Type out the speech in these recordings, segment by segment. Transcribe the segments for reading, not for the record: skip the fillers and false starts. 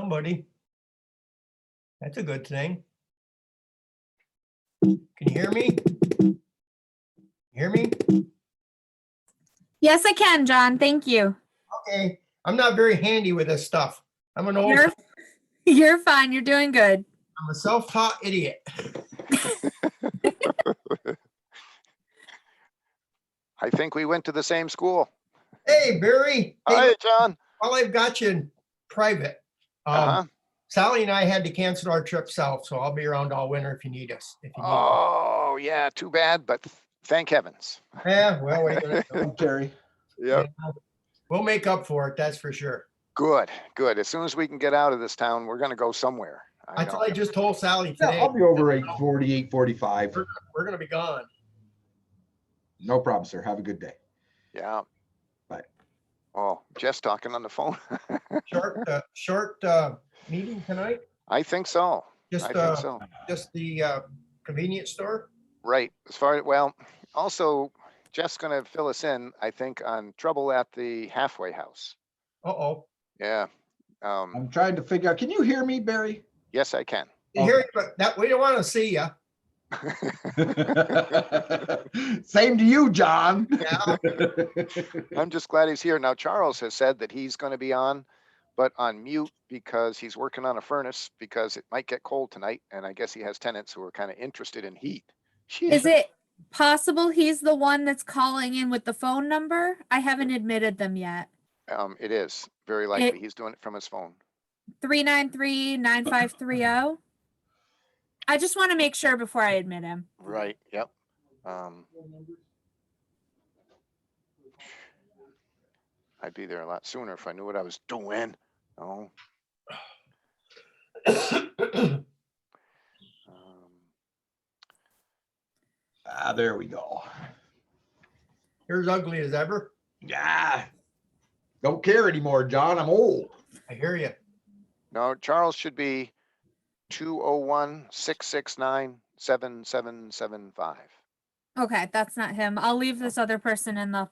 Somebody. That's a good thing. Can you hear me? Hear me? Yes, I can, John. Thank you. Okay. I'm not very handy with this stuff. I'm an old, You're fine. You're doing good. I'm a self-taught idiot. I think we went to the same school. Hey, Barry. Hey, Hi, John. while I've got you in private, Uh-huh. Sally and I had to cancel our trip south, so I'll be around all winter if you need us. If you need us. Oh, yeah, too bad, but thank heavens. Yeah, well, what are you gonna do? Terry. Yep. Yeah. We'll make up for it, that's for sure. Good, good. As soon as we can get out of this town, we're gonna go somewhere. I That's know. what I just told Sally Yeah, today. I'll be over 8:40, 8:45. We're gonna be gone. No problem, sir. Have a good day. Yeah. Bye. Oh, Jeff's talking on the phone. Short meeting tonight, I think so. just, I think so. just the convenience store. Right. As far as, well, also Jeff's gonna fill us in, I think, on trouble at the halfway house. Uh-oh. Yeah. I'm trying to figure out, can you hear me, Barry? Yes, I can. You hear, but that, we don't want to see you. Same to you, John. Yeah. I'm just glad he's here. Now, Charles has said that he's going to be on, but on mute because he's working on a furnace because it might get cold tonight. And I guess he has tenants who are kind of interested in heat. Is it possible he's the one that's calling in with the phone number? I haven't admitted them yet. It is very likely. He's doing it from his phone. 393-9530. I just want to make sure before I admit him. Right. Yep. I'd be there a lot sooner if I knew what I was doing. Oh. There we go. You're as ugly as ever. Yeah. Don't care anymore, John. I'm old. I hear you. No, Charles should be 201-669-7775. Okay, that's not him. I'll leave this other person in the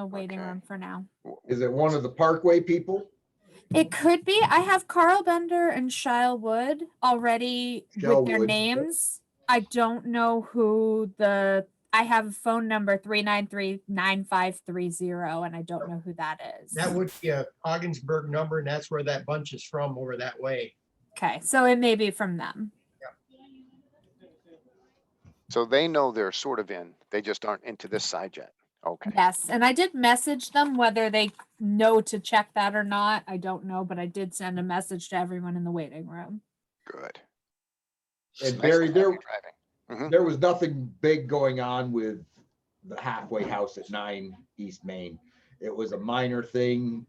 waiting Okay. room for now. Is it one of the Parkway people? It could be. I have Carl Bender and Shile Wood already with their Wood. names. I don't know who I have phone number 393-9530, and I don't know who that is. That would be a Ogdensburg number, and that's where that bunch is from, over that way. Okay, so it may be from them. So they know they're sort of in. They just aren't into this side yet. Okay. Yes, and I did message them whether they know to check that or not. I don't know, but I did send a message to everyone in the waiting room. Good. And Nice Barry, to have there, you driving. Mhm. there was nothing big going on with the halfway house at 9 East Main. It was a minor thing.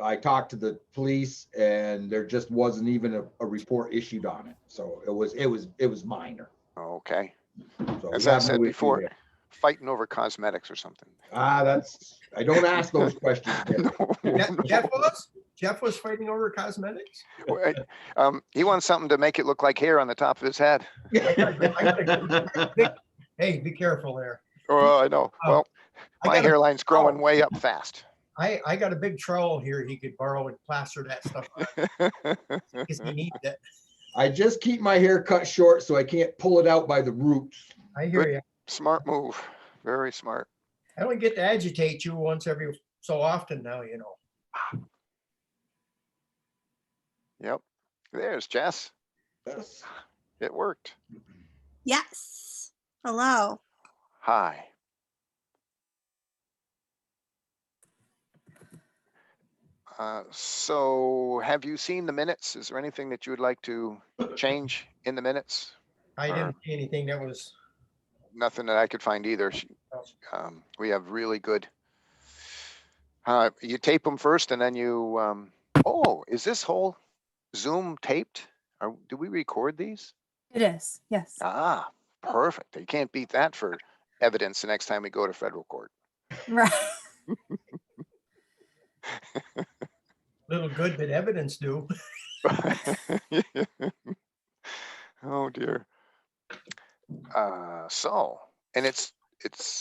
I talked to the police and there just wasn't even a report issued on it. So it was minor. Okay. So As we I have no said issue before, there. fighting over cosmetics or something. I don't ask those questions. Barry. Jeff was fighting over cosmetics. He wants something to make it look like hair on the top of his head. Hey, be careful there. Oh, I know. Well, I my got a- hairline's growing way up fast. I got a big trowel here he could borrow and plaster that stuff on because he needs it. I just keep my hair cut short so I can't pull it out by the roots. I hear you. Smart move. Very smart. I only get to agitate you once every so often now, you know. Yep. There's Jess. That's- It worked. Yes. Hello. Hi. So have you seen the minutes? Is there anything that you would like to change in the minutes? I didn't see anything that was, Nothing that I could find either. We have really good. You tape them first and then you, oh, is this whole Zoom taped? Do we record these? It is, yes. Ah, perfect. You can't beat that for evidence the next time we go to federal court. Right. little good that evidence do. Oh dear. And it's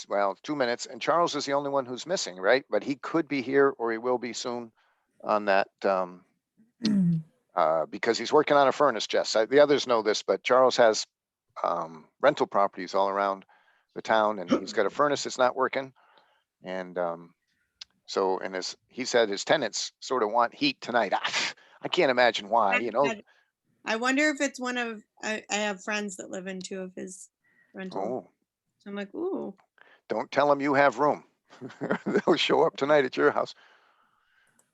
well, 2 minutes, and Charles is the only one who's missing, right? But he could be here or he will be soon on that because he's working on a furnace, Jess. The others know this, but Charles has rental properties all around the town, and he's got a furnace that's not working. And so, and he said his tenants sort of want heat tonight. I can't imagine why, you know. I wonder if it's one of, I have friends that live in 2 of his rental. Oh, So I'm like, ooh. don't tell them you have room. They'll show up tonight at your house.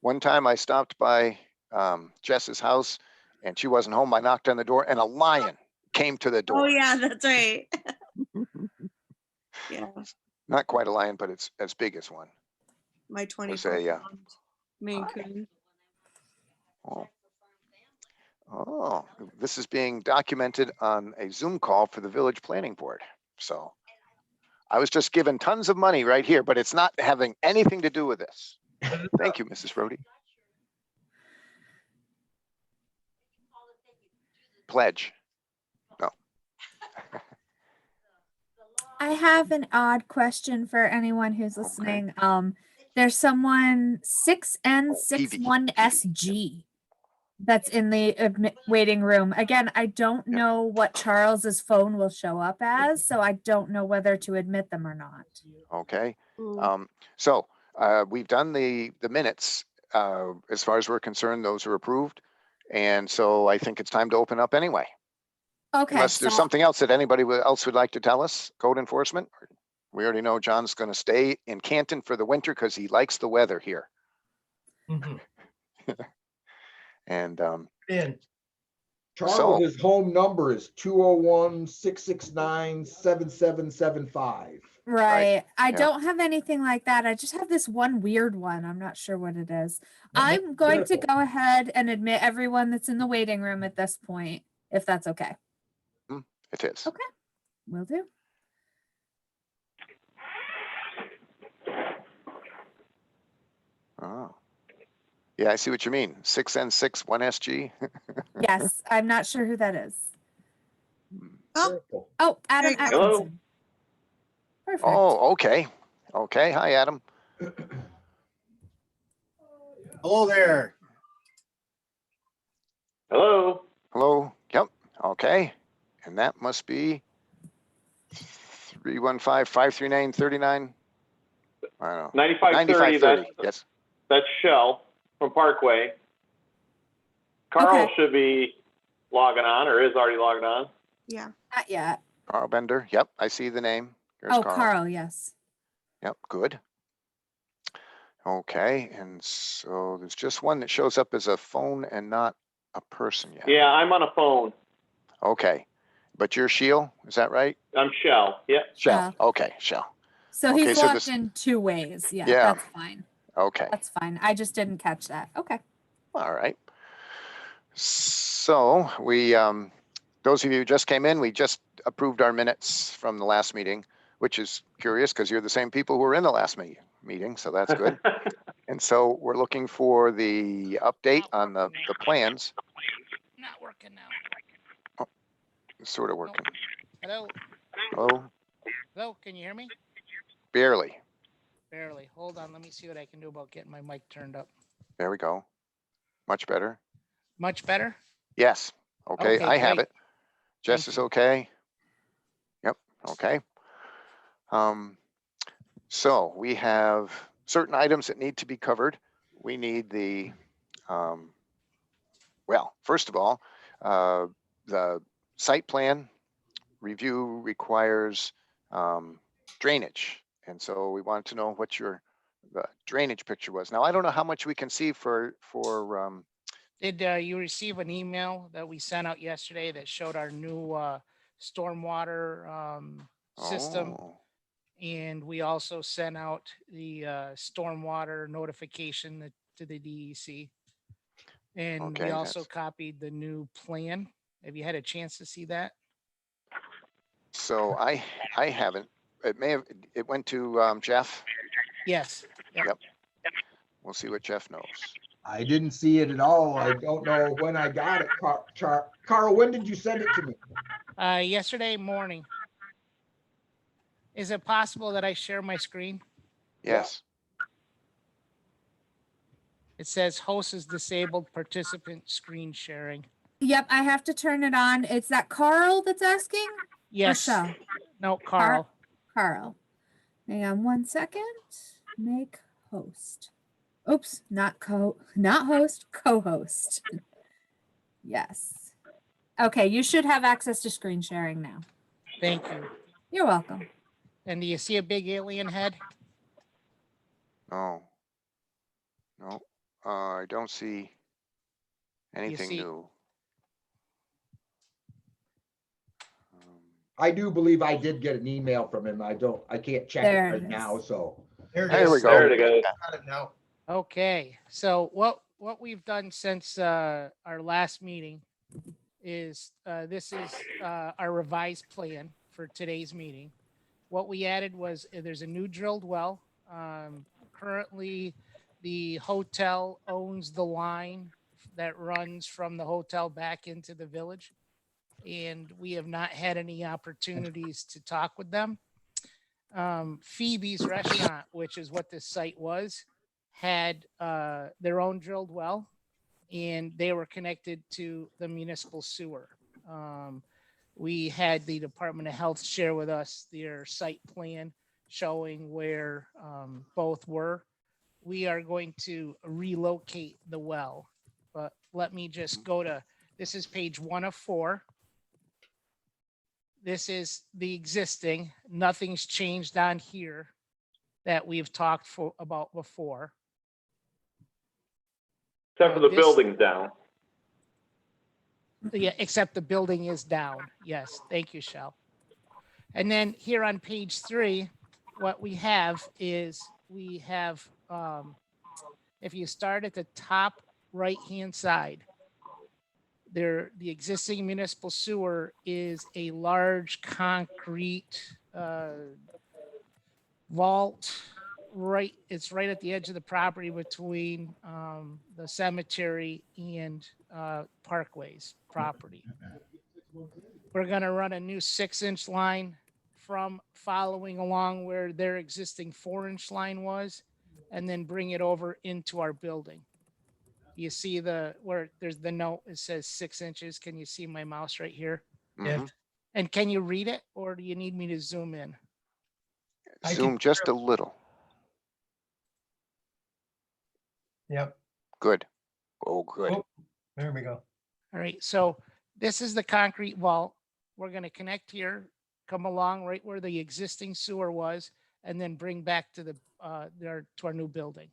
One time I stopped by Jess's house and she wasn't home. I knocked on the door and a lion came to the door. Oh yeah, that's right. Yeah, Not quite a lion, but it's as big as one. my 24 a, Maine Coon. Oh. Oh, this is being documented on a Zoom call for the village planning board. So I was just given tons of money right here, but it's not having anything to do with this. Thank you, Mrs. Brody. Pledge. No. I have an odd question for anyone who's listening. There's someone 6N61SG that's in the waiting room. Again, I don't know what Charles's phone will show up as, so I don't know whether to admit them or not. Okay. Ooh. So we've done the minutes. As far as we're concerned, those are approved. And so I think it's time to open up anyway. Okay. Unless there's so- something else that anybody else would like to tell us, code enforcement. We already know John's going to stay in Canton for the winter because he likes the weather here. Mhm. And In. Charles's home number is 201-669-7775. Right. I Yeah. don't have anything like that. I just have this one weird one. I'm not sure what it is. That makes I'm going to beautiful. go ahead and admit everyone that's in the waiting room at this point, if that's okay. it is. Okay. Will do. Oh. Yeah, I see what you mean. 6N6 1SG. Yes, I'm not sure who that is. Oh, Oh, Adam There you go. Atkinson. Perfect. Oh, okay. Okay. Hi, Adam. Hello there. Hello. Hello. Yep. Okay. And that must be 315-539-39. I don't know. 9530, 9530. Yes. that's Shell from Parkway. Carl Okay. should be logging on or is already logging on. yeah. Not yet. Carl Bender. Yep. I see the name. There's Oh, Carl, yes. Yep. Good. Okay. And so there's just one that shows up as a phone and not a person yet. Yeah, I'm on a phone. Okay. But you're Sheil, is that right? I'm Shell. Yep. Shell. Okay. Shell. So Okay, he's so logged this- in 2 ways. Yeah, Yeah. that's fine. Okay. That's fine. I just didn't catch that. Okay. All right. So we, those of you who just came in, we just approved our minutes from the last meeting, which is curious because you're the same people who were in the last meeting, so that's good. And so we're looking for the update on the plans. Not working now. It's sort of working. Hello? Oh, Hello? Can you hear me? barely. Barely. Hold on. Let me see what I can do about getting my mic turned up. There we go. Much better. Much better? Yes. Okay, Okay, I have great. it. Jess Thank is you. okay. Yep, okay. So we have certain items that need to be covered. We need the, well, first of all, the site plan review requires drainage. And so we wanted to know what the drainage picture was. Now, I don't know how much we can see for Did you receive an email that we sent out yesterday that showed our new stormwater system? oh, And we also sent out the stormwater notification to the DEC. And Okay, we also that's- copied the new plan. Have you had a chance to see that? So I haven't, it went to Jeff. Yes. Yep. We'll see what Jeff knows. I didn't see it at all. I don't know when I got it. Carl, when did you send it to me? Yesterday morning. Is it possible that I share my screen? Yes. It says host is disabled, participant screen sharing. Yep, I have to turn it on. It's that Carl that's asking? Or Yes. Shell? No, Carl. Carl. Hang on 1 second. Make host. Oops, not host, co-host. Yes. Okay, you should have access to screen sharing now. Thank you. You're welcome. And do you see a big alien head? No. No, I don't see anything see- new. I do believe I did get an email from him. I can't check There it it right now, is. so. There it There we is. go. There it goes. Got it now. Okay, so what we've done since our last meeting is this is our revised plan for today's meeting. What we added was there's a new drilled well. Currently, the hotel owns the line that runs from the hotel back into the village, and we have not had any opportunities to talk with them. Phoebe's Restaurant, which is what this site was, had their own drilled well, and they were connected to the municipal sewer. We had the Department of Health share with us their site plan showing where both were. We are going to relocate the well, but let me just go to, this is page 1 of 4. This is the existing, nothing's changed on here that we've talked about before. Except for the This- building's down. Yeah, except the building is down. Yes, thank you, Shell. And then here on page 3, what we have is we have, if you start at the top right-hand side, the existing municipal sewer is a large concrete vault. Right, it's right at the edge of the property between the cemetery and Parkway's property. We're gonna run a new 6-inch line from following along where their existing 4-inch line was, and then bring it over into our building. You see where there's the note, it says 6 inches. Can you see my mouse right here? Yeah. Mhm. And can you read it, or do you need me to zoom in? I can- Zoom just a little. Yep. Good. Oh, good. Oh. There we go. All right, so this is the concrete vault. We're gonna connect here, come along right where the existing sewer was, and then bring back to to our new building.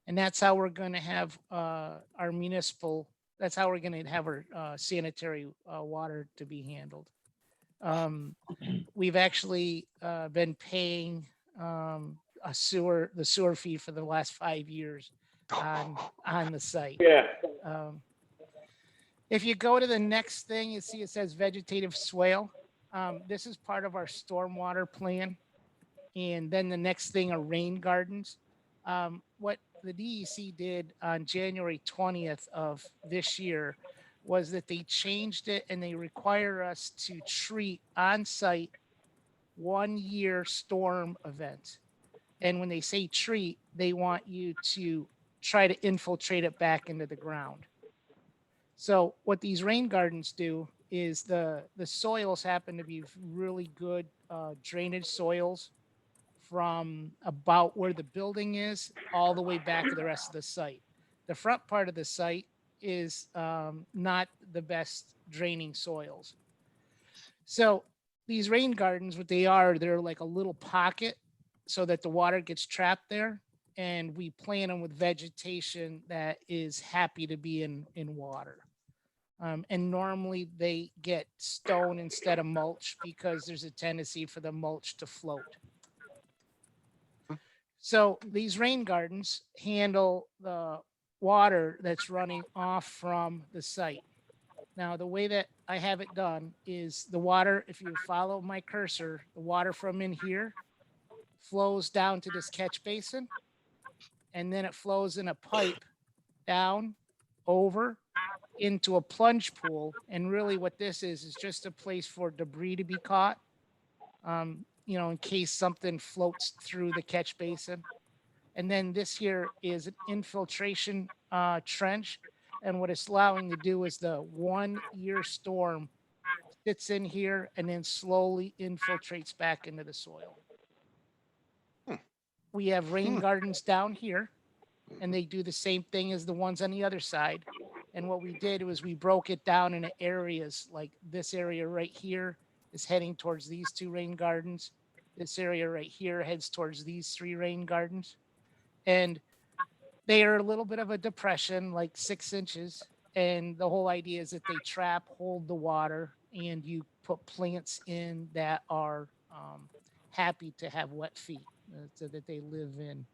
And that's how we're gonna have our municipal, that's how we're gonna have our sanitary water to be handled. We've actually been paying the sewer fee for the last 5 years on the site. Yeah. If you go to the next thing, you see it says vegetative swale. This is part of our stormwater plan. And then the next thing are rain gardens. What the DEC did on January 20th of this year was that they changed it and they require us to treat on site 1-year storm events. And when they say treat, they want you to try to infiltrate it back into the ground. So what these rain gardens do is the soils happen to be really good drainage soils from about where the building is all the way back to the rest of the site. The front part of the site is not the best draining soils. So these rain gardens, what they are, they're like a little pocket so that the water gets trapped there. And we plant them with vegetation that is happy to be in water. And normally they get stone instead of mulch because there's a tendency for the mulch to float. So these rain gardens handle the water that's running off from the site. Now, the way that I have it done is the water, if you follow my cursor, the water from in here flows down to this catch basin, and then it flows in a pipe down over into a plunge pool. And really what this is just a place for debris to be caught, in case something floats through the catch basin. And then this here is an infiltration trench. And what it's allowing to do is the 1 year storm sits in here and then slowly infiltrates back into the soil. Hmm. We have rain Hmm. gardens down here, and they do the same thing as the ones on the other side. And what we did was we broke it down into areas, like this area right here is heading towards these 2 rain gardens. This area right here heads towards these 3 rain gardens. And they are a little bit of a depression, like 6 inches. And the whole idea is that they trap, hold the water, and you put plants in that are happy to have wet feet, so that they live in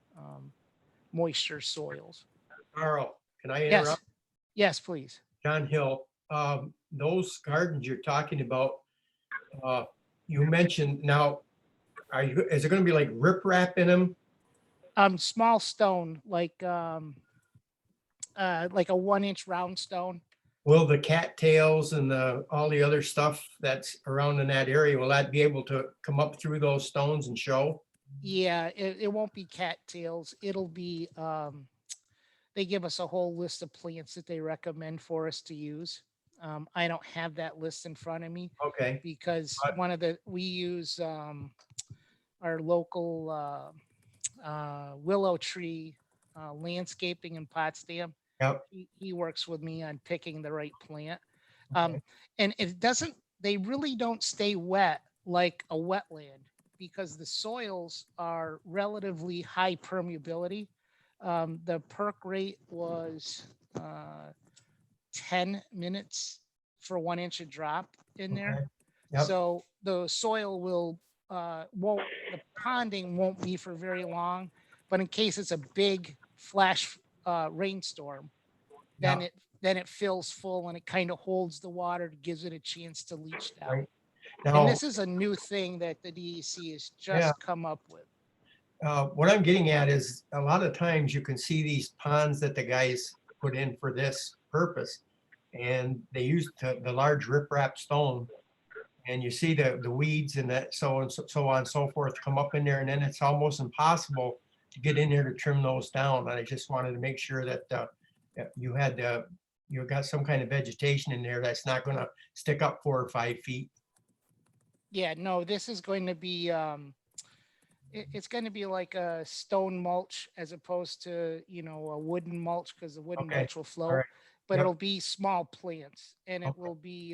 moisture soils. Carl, can I Yes, interrupt? yes, please. John Hill, those gardens you're talking about, you mentioned now, is it gonna be like riprap in them? Small stone, like a 1 inch round stone. Will the cattails and all the other stuff that's around in that area, will that be able to come up through those stones and show? Yeah, it won't be cattails. It'll be they give us a whole list of plants that they recommend for us to use. I don't have that list in front of me Okay, because But- we use our local willow tree landscaping in Potsdam. yep, He works with me on picking the right plant. Okay. And it doesn't, they really don't stay wet like a wetland because the soils are relatively high permeability. The perk rate was 10 minutes for 1 inch of drop in there. Okay. Yep. So the soil won't, the ponding won't be for very long, but in case it's a big flash rainstorm, then Yeah. it fills full and it kind of holds the water, gives it a chance to leach down. Right. And Now, this is a new thing that the DEC has just Yeah. come up with. what I'm getting at is a lot of times you can see these ponds that the guys put in for this purpose. And they use the large riprap stone. And you see the weeds and that so on and so forth come up in there, and then it's almost impossible to get in there to trim those down. And I just wanted to make sure that you got some kind of vegetation in there that's not gonna stick up 4 or 5 feet. Yeah, no, this is going to be it's going to be like a stone mulch as opposed to, a wooden mulch, because the wooden Okay, mulch will float. right. But Yep. it'll be small plants, and it Okay. will be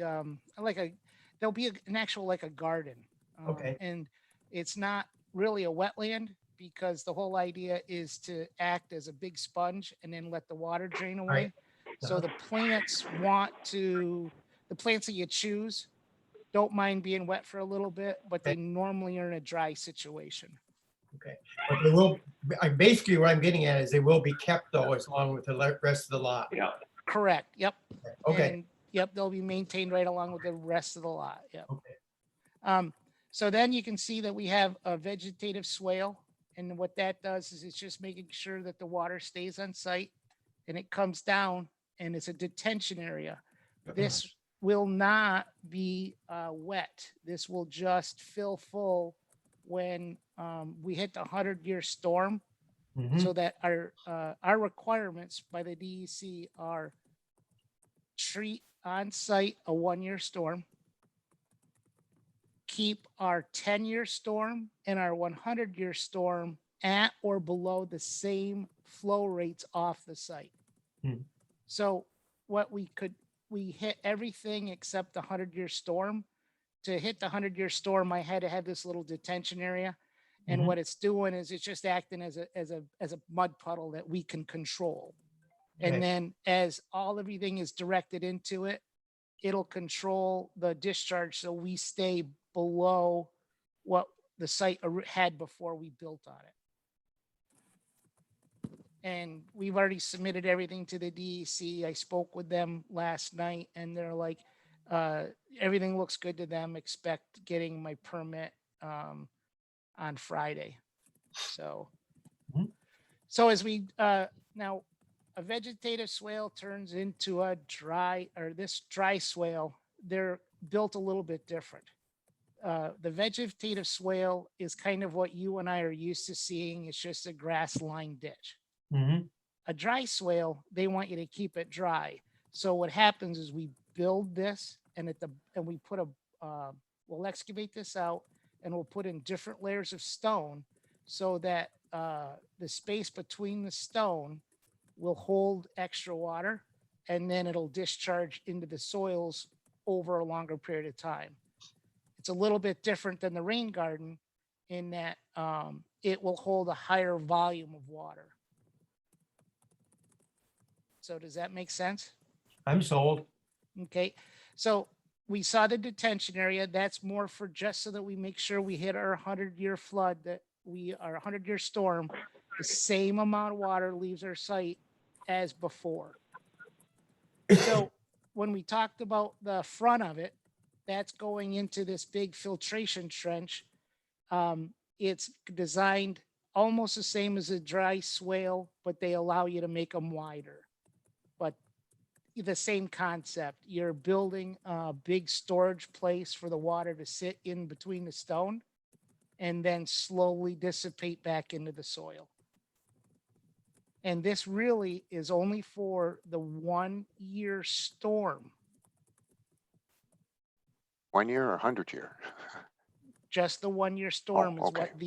there'll be an actual like a garden. Okay. And it's not really a wetland because the whole idea is to act as a big sponge and then let the water drain away. So Uh-huh. the plants that you choose don't mind being wet for a little bit, but they normally are in a dry situation. But they will, basically what I'm getting at is they will be kept though, as long with the rest of the lot. Yeah. Correct. Yep. Okay, And, yep, they'll be maintained right along with the rest of the lot. Yep. okay. So then you can see that we have a vegetative swale. And what that does is it's just making sure that the water stays on site and it comes down, and it's a detention area. This will not be wet. This will just fill full when we hit the 100-year storm. Mhm. So that our requirements by the DEC are treat on site a 1-year storm, keep our 10-year storm and our 100-year storm at or below the same flow rates off the site. Hmm. So what we hit everything except the 100-year storm. To hit the 100-year storm, I had to have this little detention area. And Mhm. what it's doing is it's just acting as a mud puddle that we can control. And Okay. then as everything is directed into it, it'll control the discharge so we stay below what the site had before we built on it. And we've already submitted everything to the DEC. I spoke with them last night, and they're like, everything looks good to them. Expect getting my permit on Friday. So, Mhm. so as we now, a vegetative swale turns into a dry, or this dry swale, they're built a little bit different. the vegetative swale is kind of what you and I are used to seeing. It's just a grass lined ditch. Mhm. A dry swale, they want you to keep it dry. So what happens is we build this and we put we'll excavate this out and we'll put in different layers of stone so that the space between the stone will hold extra water and then it'll discharge into the soils over a longer period of time. It's a little bit different than the rain garden in that it will hold a higher volume of water. So does that make sense? I'm sold. Okay. So we saw the detention area. That's more for just so that we make sure we hit our 100-year flood, that our 100-year storm, the same amount of water leaves our site as before. So when we talked about the front of it, that's going into this big filtration trench. It's designed almost the same as a dry swale, but they allow you to make them wider. But the same concept. You're building a big storage place for the water to sit in between the stone and then slowly dissipate back into the soil. And this really is only for the 1-year storm, 1 year or 100-year? just the 1-year storm is okay. what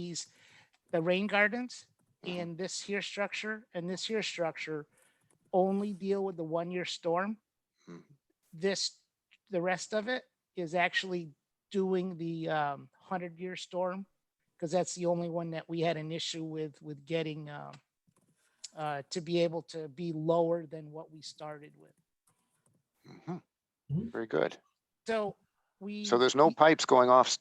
the rain gardens and this here structure and this here structure only deal with the 1-year storm. Mhm. The rest of it is actually doing the 100-year storm because that's the only one that we had an issue with getting to be able to be lower than what we started with. Mhm. Very good. So So there's no pipes going off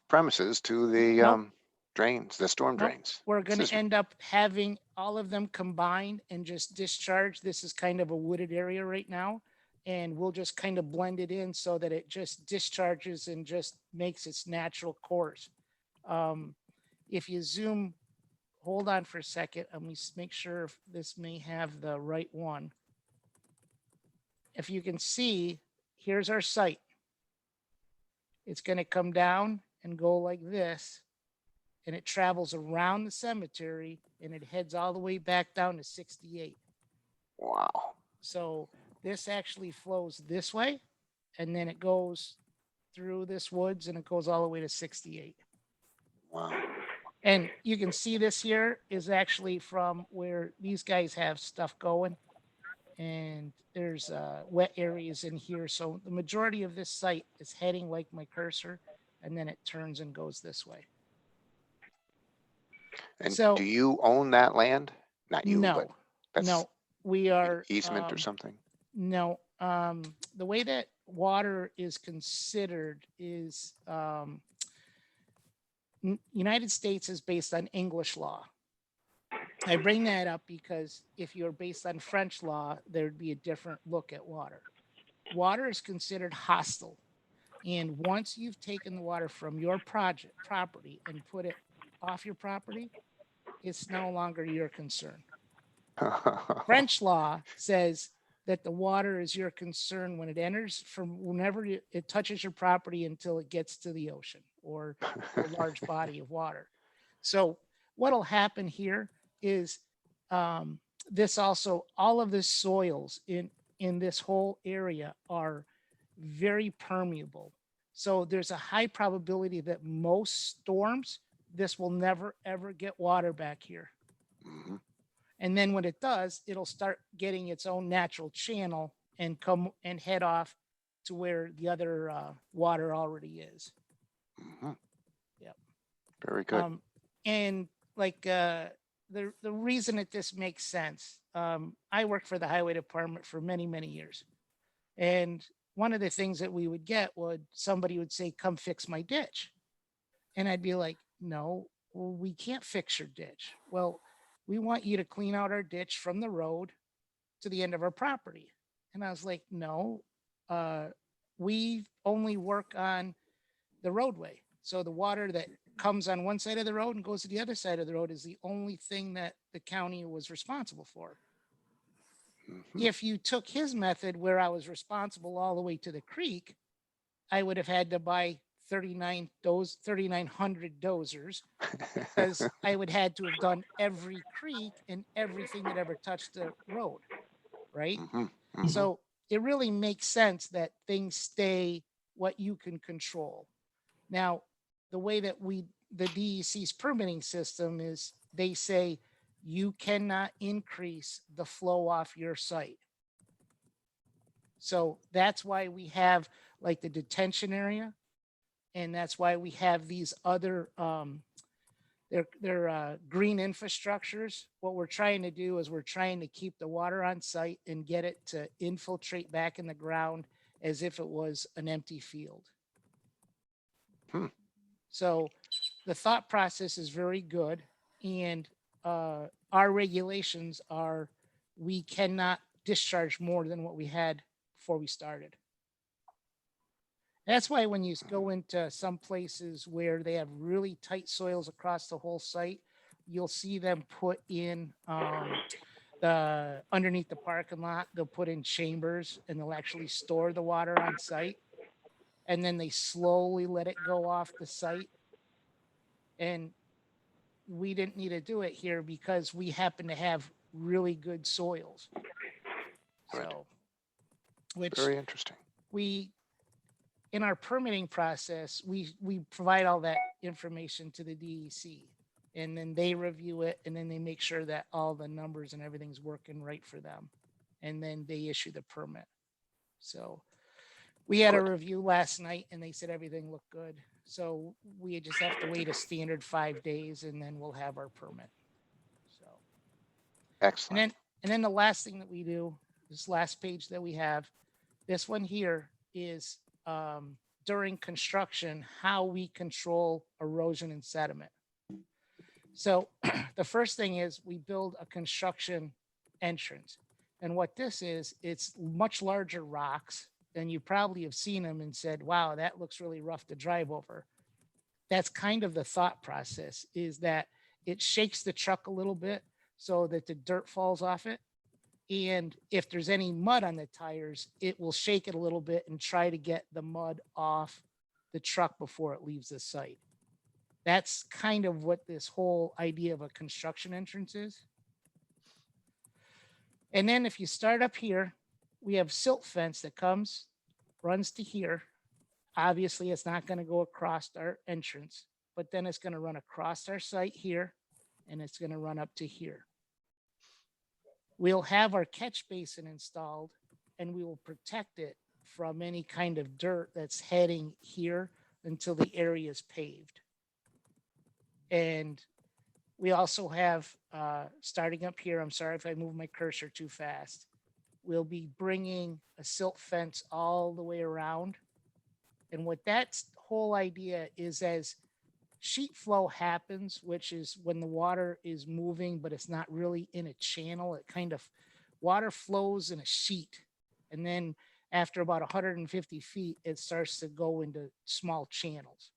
premises to the Nope. drains, the storm Nope. drains. We're going This to is- end up having all of them combined and just discharge. This is kind of a wooded area right now. And we'll just kind of blend it in so that it just discharges and just makes its natural course. If you zoom, hold on for a second. Let me make sure if this may have the right one. If you can see, here's our site. It's going to come down and go like this. And it travels around the cemetery and it heads all the way back down to 68. Wow. So this actually flows this way and then it goes through this woods and it goes all the way to 68. Wow. And you can see this here is actually from where these guys have stuff going. And there's wet areas in here. So the majority of this site is heading like my cursor and then it turns and goes this way. And So- do you own that land? Not you, but No, that's no, we are. easement or something? No, the way that water is considered is United States is based on English law. I bring that up because if you're based on French law, there'd be a different look at water. Water is considered hostile. And once you've taken the water from your property and put it off your property, it's no longer your concern. French law says that the water is your concern when it enters from whenever it touches your property until it gets to the ocean or a large body of water. So what'll happen here is this also, all of the soils in this whole area are very permeable. So there's a high probability that most storms, this will never, ever get water back here. Mhm. And then when it does, it'll start getting its own natural channel and come and head off to where the other water already is. Mhm. Yep. Very good. And like the reason that this makes sense, I worked for the highway department for many, many years. And one of the things that we would get somebody would say, come fix my ditch. And I'd be like, no, well, we can't fix your ditch. Well, we want you to clean out our ditch from the road to the end of our property. And I was like, no, we only work on the roadway. So the water that comes on one side of the road and goes to the other side of the road is the only thing that the county was responsible for. Mhm. If you took his method where I was responsible all the way to the creek, I would have had to buy 3,900 dozers, because I would had to have done every creek and everything that ever touched the road, right? Mhm, mhm. So it really makes sense that things stay what you can control. Now, the way that the DEC's permitting system is, they say you cannot increase the flow off your site. So that's why we have like the detention area, and that's why we have these other they're green infrastructures. What we're trying to do is we're trying to keep the water on site and get it to infiltrate back in the ground as if it was an empty field. Hmm. So the thought process is very good, and our regulations are we cannot discharge more than what we had before we started. That's why when you go into some places where they have really tight soils across the whole site, you'll see them put in the underneath the parking lot, they'll put in chambers and they'll actually store the water on site. And then they slowly let it go off the site. And we didn't need to do it here because we happen to have really good soils. Good. So, which Very interesting. we, in our permitting process, we provide all that information to the DEC, and then they review it, and then they make sure that all the numbers and everything's working right for them, and then they issue the permit. So we had a Good. review last night, and they said everything looked good. So we just have to wait a standard 5 days, and then we'll have our permit. So Excellent. and then the last thing that we do, this last page that we have, this one here is during construction, how we control erosion and sediment. So the first thing is we build a construction entrance. And what this is, it's much larger rocks, and you probably have seen them and said, wow, that looks really rough to drive over. That's kind of the thought process, is that it shakes the truck a little bit so that the dirt falls off it. And if there's any mud on the tires, it will shake it a little bit and try to get the mud off the truck before it leaves the site. That's kind of what this whole idea of a construction entrance is. And then if you start up here, we have silt fence that runs to here. Obviously, it's not going to go across our entrance, but then it's going to run across our site here, and it's going to run up to here. We'll have our catch basin installed, and we will protect it from any kind of dirt that's heading here until the area is paved. And we also have, starting up here, I'm sorry if I move my cursor too fast, we'll be bringing a silt fence all the way around. And what that whole idea is, as sheet flow happens, which is when the water is moving, but it's not really in a channel. It kind of, water flows in a sheet. And then after about 150 feet, it starts to go into small channels.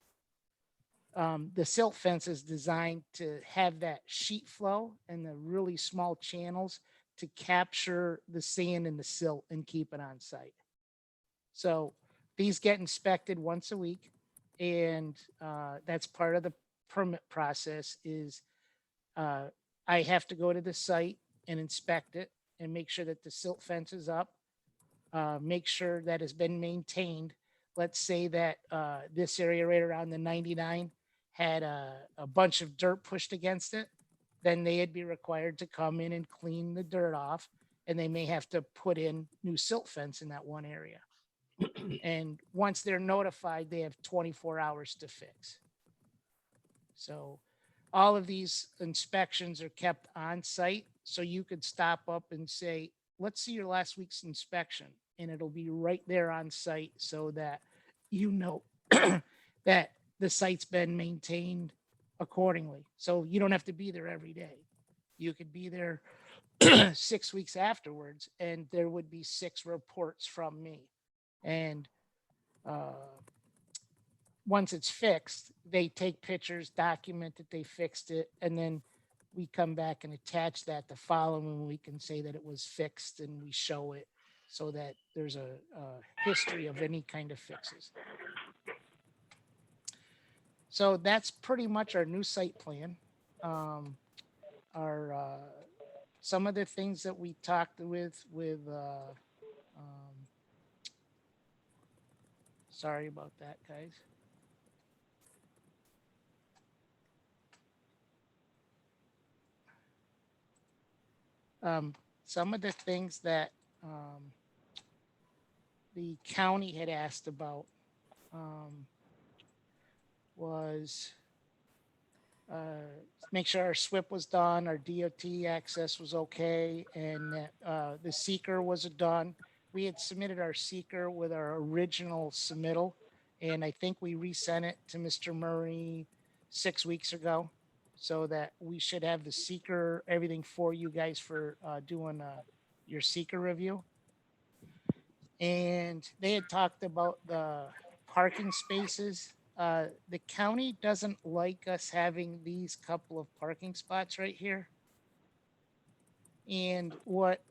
The silt fence is designed to have that sheet flow and the really small channels to capture the sand and the silt and keep it on site. So these get inspected once a week. And that's part of the permit process is I have to go to the site and inspect it and make sure that the silt fence is up, make sure that it's been maintained. Let's say that this area right around the 99 had a bunch of dirt pushed against it, then they'd be required to come in and clean the dirt off, and they may have to put in new silt fence in that one area. And once they're notified, they have 24 hours to fix. So all of these inspections are kept on site. So you could stop up and say, let's see your last week's inspection. And it'll be right there on site so that you know that the site's been maintained accordingly. So you don't have to be there every day. You could be there 6 weeks afterwards, and there would be 6 reports from me. And once it's fixed, they take pictures, document that they fixed it, and then we come back and attach that the following week and say that it was fixed, and we show it so that there's a history of any kind of fixes. So that's pretty much our new site plan. Our some of the things that we talked with sorry about that, guys. Some of the things that the county had asked about was make sure our SWIP was done, our DOT access was okay, and that the seeker was done. We had submitted our seeker with our original submittal, and I think we resent it to Mr. Murray 6 weeks ago, so that we should have the seeker, everything for you guys for doing your seeker review. And they had talked about the parking spaces. The county doesn't like us having these couple of parking spots right here. And what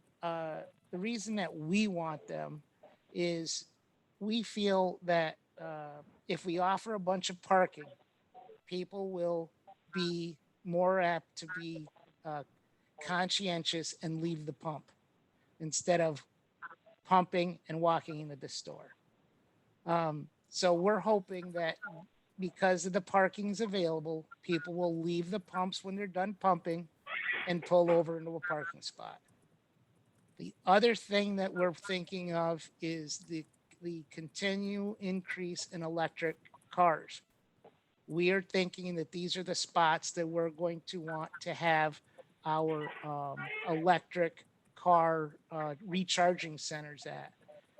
the reason that we want them is we feel that if we offer a bunch of parking, people will be more apt to be conscientious and leave the pump instead of pumping and walking into the store. So we're hoping that because of the parking's available, people will leave the pumps when they're done pumping and pull over into a parking spot. The other thing that we're thinking of is the continued increase in electric cars. We are thinking that these are the spots that we're going to want to have our electric car recharging centers at,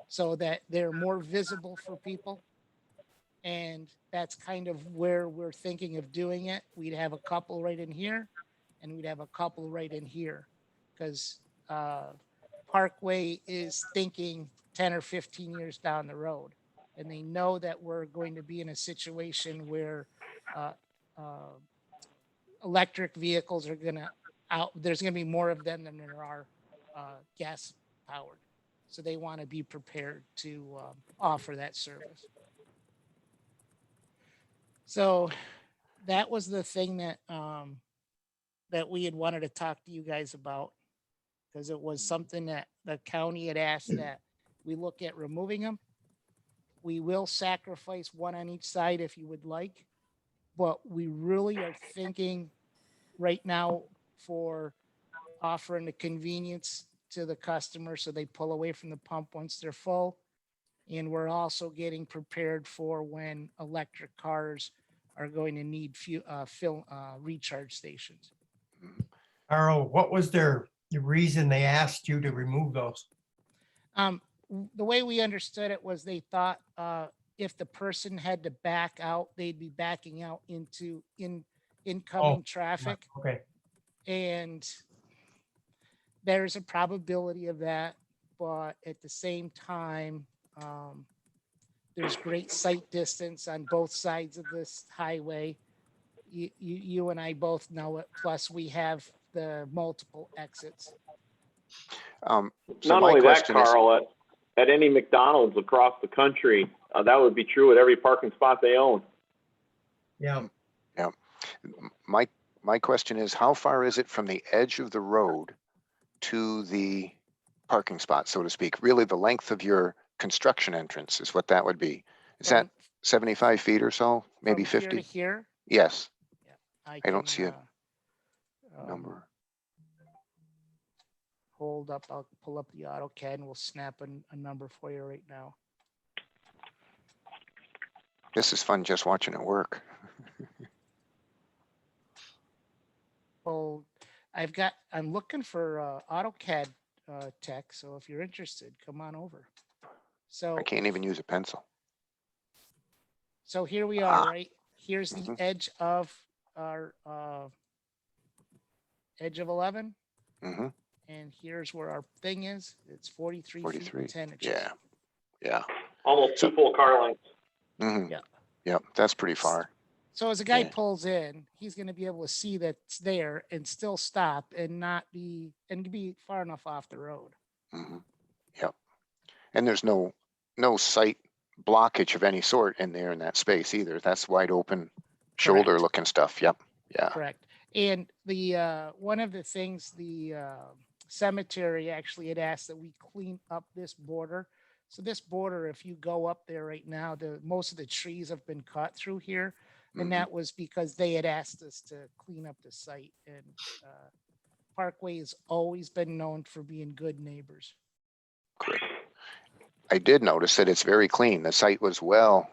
so that they're more visible for people. And that's kind of where we're thinking of doing it. We'd have a couple right in here, and we'd have a couple right in here, because Parkway is thinking 10 or 15 years down the road, and they know that we're going to be in a situation where electric vehicles are there's going to be more of them than there are gas powered. So they want to be prepared to offer that service. So that was the thing that that we had wanted to talk to you guys about, because it was something that the county had asked that we look at removing them. We will sacrifice one on each side if you would like, but we really are thinking right now for offering the convenience to the customer so they pull away from the pump once they're full. And we're also getting prepared for when electric cars are going to need recharge stations. Carl, what was the reason they asked you to remove those? The way we understood it was they thought if the person had to back out, they'd be backing out into incoming traffic. Okay. And there's a probability of that, but at the same time, there's great sight distance on both sides of this highway. You and I both know it. Plus, we have the multiple exits. So Not my only that, question is, Carl, at any McDonald's across the country, that would be true at every parking spot they own. Yeah. my question is, how far is it from the edge of the road to the parking spot, so to speak? Really, the length of your construction entrance is what that would be. Is that 75 feet or so? Maybe from 50? Here to here? Yes, I don't can, see a number. Hold up. I'll pull up the AutoCAD and we'll snap a number for you right now. This is fun just watching it work. Well, I'm looking for AutoCAD tech. So if you're interested, come on over. So I can't even use a pencil. So here we are, Ah. right? Here's the Mhm. edge of our edge of 11. Hmm. And here's where our thing is. It's 43 feet 43. and 10 inches. Yeah. Yeah. Almost So- two full car lengths. Hmm. Yeah. Yep. That's pretty far. So as a guy Yeah. pulls in, he's going to be able to see that's there and still stop and be far enough off the road. Hmm. Yep. And there's no sight blockage of any sort in there in that space either. That's wide open shoulder Correct. looking stuff. Yep. Yeah. Correct. And the one of the things the cemetery actually had asked that we clean up this border. So this border, if you go up there right now, most of the trees have been cut through here, and Mhm. that was because they had asked us to clean up the site. And Parkway has always been known for being good neighbors. Good. I did notice that it's very clean. The site was well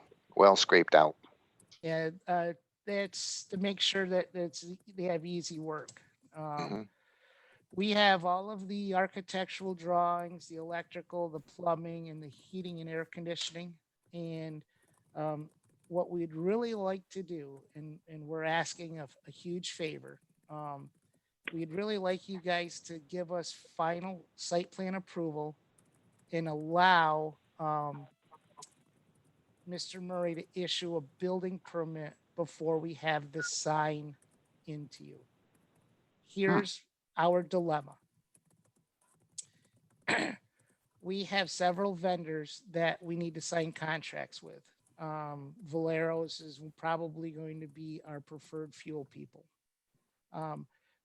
scraped out. And that's to make sure that they have easy work. Mhm. We have all of the architectural drawings, the electrical, the plumbing, and the heating and air conditioning. And what we'd really like to do, and we're asking a huge favor, we'd really like you guys to give us final site plan approval and allow Mr. Murray to issue a building permit before we have the sign into you. Here's our dilemma. We have several vendors that we need to sign contracts with. Valero's is probably going to be our preferred fuel people.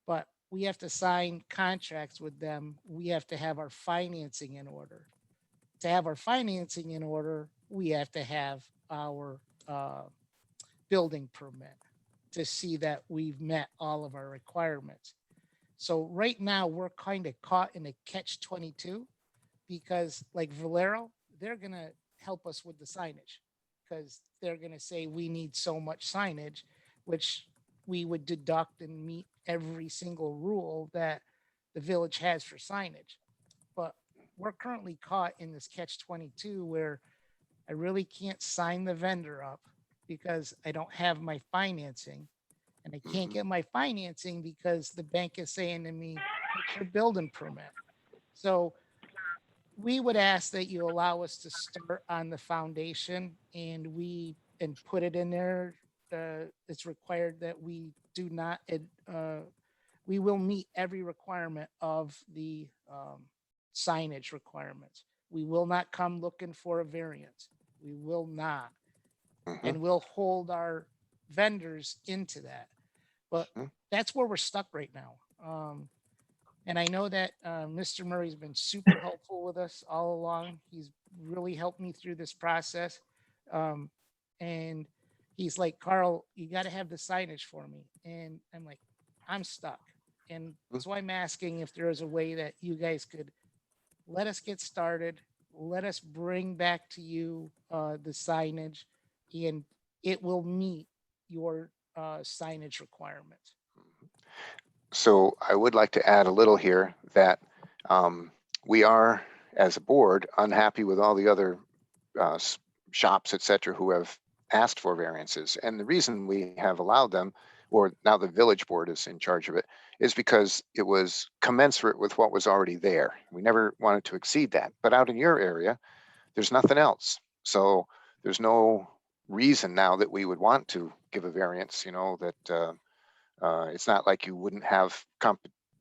But we have to sign contracts with them. We have to have our financing in order. To have our financing in order, we have to have our building permit to see that we've met all of our requirements. So right now we're kind of caught in a catch-22 because like Valero, they're going to help us with the signage because they're going to say we need so much signage, which we would deduct and meet every single rule that the village has for signage. But we're currently caught in this catch-22 where I really can't sign the vendor up because I don't have my financing. And I can't get my financing because the bank is saying to me, "What's your building permit?" So we would ask that you allow us to start on the foundation and put it in there. It's required that we do not, we will meet every requirement of the signage requirements. We will not come looking for a variance. We will not. Mhm. And we'll hold our vendors into that. But Mhm. that's where we're stuck right now. And I know that Mr. Murray's been super helpful with us all along. He's really helped me through this process. And he's like, "Carl, you got to have the signage for me." And I'm like, I'm stuck. And so I'm asking if there is a way that you guys could let us get started. Let us bring back to you the signage, and it will meet your signage requirements. So I would like to add a little here that we are, as a board, unhappy with all the other shops, et cetera, who have asked for variances. And the reason we have allowed them, or now the village board is in charge of it, is because it was commensurate with what was already there. We never wanted to exceed that. But out in your area, there's nothing else. So there's no reason now that we would want to give a variance, that it's not like you wouldn't have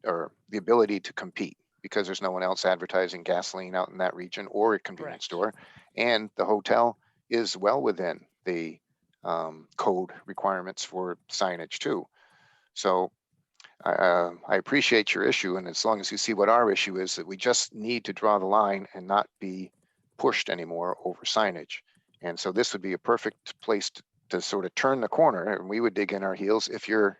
or the ability to compete because there's no one else advertising gasoline out in that region or a convenience Correct. store. And the hotel is well within the code requirements for signage too. So I appreciate your issue. And as long as you see what our issue is, that we just need to draw the line and not be pushed anymore over signage. And so this would be a perfect place to sort of turn the corner, and we would dig in our heels if you're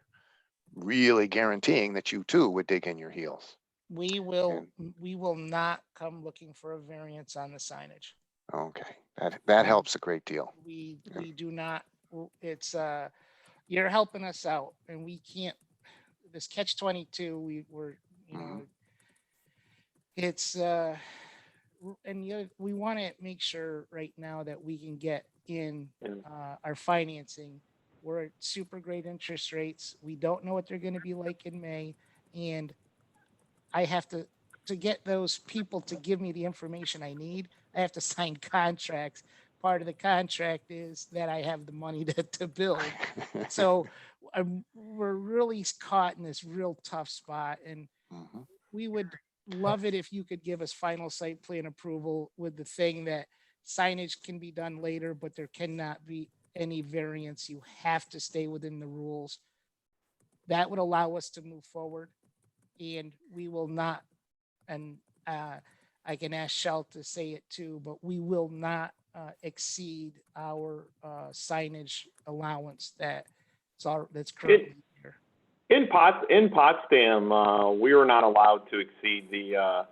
really guaranteeing that you too would dig in your heels. We will not come looking for a variance on the signage. Okay, that helps a great deal. We do not. It's you're helping us out, and we can't. This catch-22. It's and we want to make sure right now that we can get in our financing. We're at super great interest rates. We don't know what they're going to be like in May, and I have to get those people to give me the information I need. I have to sign contracts. Part of the contract is that I have the money to build. So we're really caught in this real tough spot, and we would love it if you could give us final site plan approval with the thing that signage can be done later, but there cannot be any variance. You have to stay within the rules. That would allow us to move forward, and we will not, and I can ask Shell to say it too, but we will not exceed our signage allowance that's currently here. In Potsdam, we were not allowed to exceed the,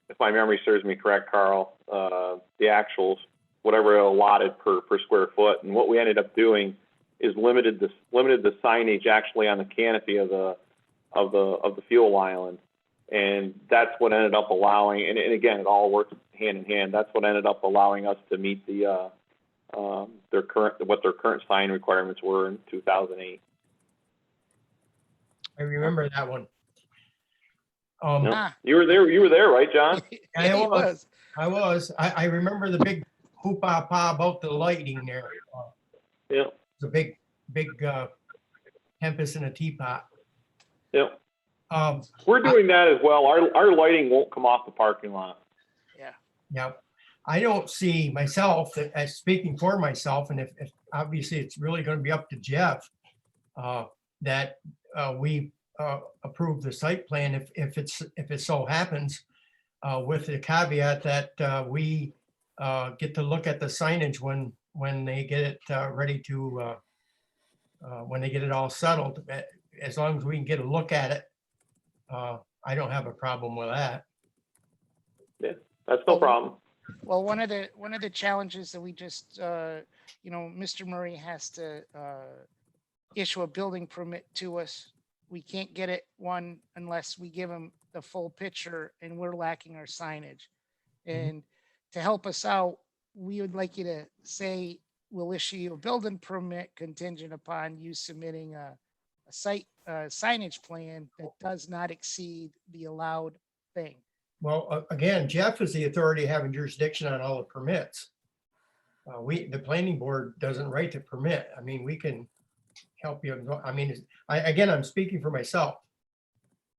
if my memory serves me correct, Carl, the actuals, whatever allotted per square foot. And what we ended up doing is limited the signage actually on the canopy of the fuel island. And that's what ended up allowing, and again, it all works hand in hand. That's what ended up allowing us to meet the their current sign requirements were in 2008. I remember that one. Yep. Ah. You were there, right, John? I He was. I remember the big hoopah about the lighting there. Yeah. The big tempest in a teapot. Yeah. Um, We're doing that as well. Our lighting won't come off the parking lot. Yeah, I don't see myself as speaking for myself, and if obviously it's really going to be up to Jeff, that we approve the site plan if it so happens, with the caveat that we get to look at the signage when they get it ready to when they get it all settled. As long as we can get a look at it, I don't have a problem with that. That's no problem. Well, one of the challenges that we just, Mr. Murray has to issue a building permit to us. We can't get it unless we give him the full picture, and we're lacking our signage. And to help us out, we would like you to say we'll issue you a building permit contingent upon you submitting a site signage plan that does not exceed the allowed thing. Well, again, Jeff is the authority having jurisdiction on all the permits. The planning board doesn't write the permit. I mean, we can help you. I mean, again, I'm speaking for myself.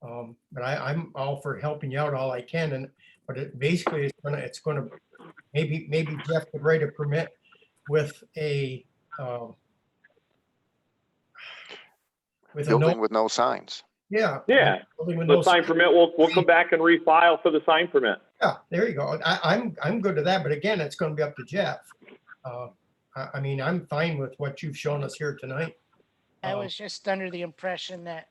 But I'm all for helping you out all I can. But it basically it's gonna maybe Jeff could write a permit with a Building with no signs. Yeah. Yeah. building with The no sign permit, we'll come back and refile for the sign permit. Yeah, there you go. I'm good to that, but again, it's gonna be up to Jeff. I mean, I'm fine with what you've shown us here tonight. I was just under the impression that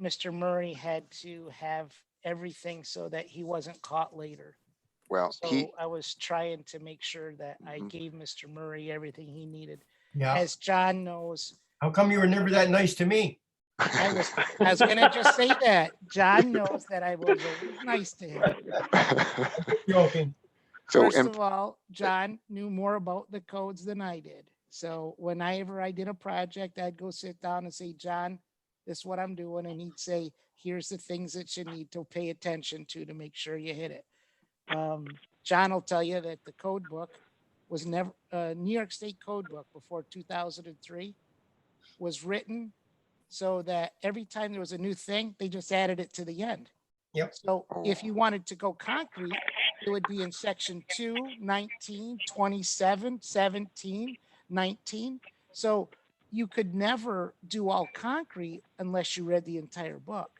Mr. Murray had to have everything so that he wasn't caught later. Well, So I was trying to make sure that I gave Mr. Murray everything he needed. Yeah. As John knows, How come you were never that nice to me? I was gonna just say that. John knows that I was always nice to him. Joking. so, First and of all, John knew more about the codes than I did. So whenever I did a project, I'd go sit down and say, John, this is what I'm doing. And he'd say, here's the things that you need to pay attention to make sure you hit it. John will tell you that the code book was never, New York State code book before 2003 was written so that every time there was a new thing, they just added it to the end. Yep. So if you wanted to go concrete, it would be in section 2, 19, 27, 17, 19. So you could never do all concrete unless you read the entire book.